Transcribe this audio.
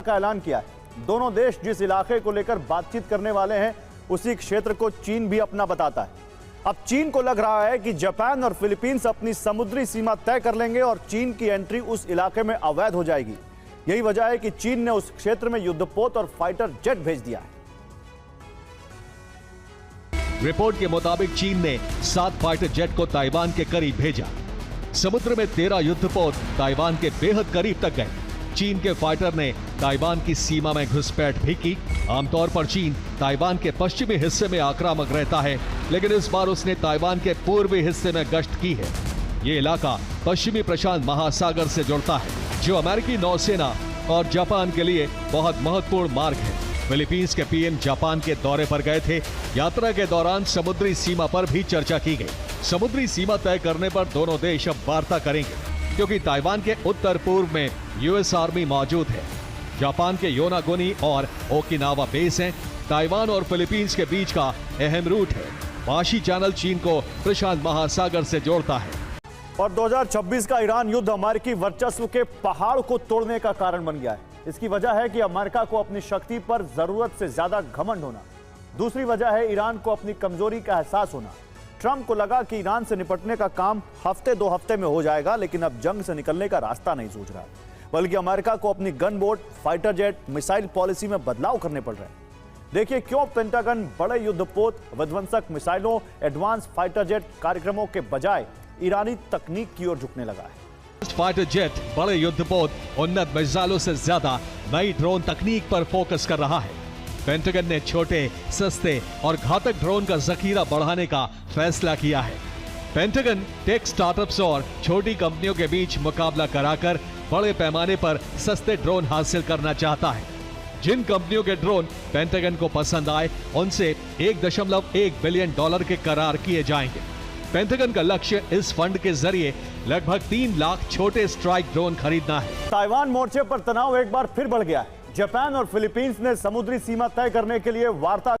का ऐलान किया है। दोनों देश जिस इलाके को लेकर बातचीत करने वाले हैं उसी क्षेत्र को चीन भी अपना बताता है। अब चीन को लग रहा है कि जापान और फिलीपींस अपनी समुद्री सीमा तय कर लेंगे और चीन की एंट्री उस इलाके में अवैध हो जाएगी। यही वजह है कि चीन ने उस क्षेत्र में युद्धपोत और फाइटर जेट भेज दिया है। रिपोर्ट के मुताबिक चीन ने 7 फाइटर जेट को ताइवान के करीब भेजा। समुद्र में 13 युद्धपोत ताइवान के बेहद करीब तक गए। चीन के फाइटर ने ताइवान की सीमा में घुसपैठ भी की। आमतौर पर चीन ताइवान के पश्चिमी हिस्से में आक्रामक रहता है, लेकिन इस बार उसने ताइवान के पूर्वी हिस्से में गश्त की है। ये इलाका पश्चिमी प्रशांत महासागर से जुड़ता है, जो अमेरिकी नौसेना और जापान के लिए बहुत महत्वपूर्ण मार्ग है। फिलीपींस के पीएम जापान के दौरे पर गए थे। यात्रा के दौरान समुद्री सीमा पर भी चर्चा की गई। समुद्री सीमा तय करने पर दोनों देश अब वार्ता करेंगे, क्योंकि ताइवान के उत्तर पूर्व में यूएस आर्मी मौजूद है। जापान के योनागुनी और ओकिनावा बेस हैं। ताइवान और फिलीपींस के बीच का अहम रूट है। वाशी चैनल चीन को प्रशांत महासागर से जोड़ता है। और 2026 का ईरान युद्ध अमेरिकी वर्चस्व के पहाड़ को तोड़ने का कारण बन गया है। इसकी वजह है कि अमेरिका को अपनी शक्ति पर जरूरत से ज्यादा घमंड होना। दूसरी वजह है ईरान को अपनी कमजोरी का एहसास होना। ट्रंप को लगा कि ईरान से निपटने का काम हफ्ते 2 हफ्ते में हो जाएगा, लेकिन अब जंग से निकलने का रास्ता नहीं सोच रहा, बल्कि अमेरिका को अपनी gun boat, fighter jet, missile policy में बदलाव करने पड़ रहे हैं। देखिए क्यों पेंटागन बड़े युद्धपोत, विध्वंसक मिसाइलों, एडवांस फाइटर जेट कार्यक्रमों के बजाय ईरानी तकनीक की ओर झुकने लगा है। फाइटर जेट, बड़े युद्धपोत, उन्नत मिसाइलों से ज्यादा नई ड्रोन तकनीक पर फोकस कर रहा है। पेंटागन ने छोटे, सस्ते और घातक ड्रोन का जखीरा बढ़ाने का फैसला किया है। पेंटागन टेक स्टार्टअप्स और छोटी कंपनियों के बीच मुकाबला कराकर बड़े पैमाने पर सस्ते ड्रोन हासिल करना चाहता है। जिन कंपनियों के ड्रोन पेंटागन को पसंद आए, उनसे $1.1 बिलियन के करार किए जाएंगे। पेंटागन का लक्ष्य इस फंड के जरिए लगभग 3 लाख छोटे स्ट्राइक ड्रोन खरीदना है। ताइवान मोर्चे पर तनाव एक बार फिर बढ़ गया है। जापान और फिलीपींस ने समुद्री सीमा तय करने के लिए वार्ता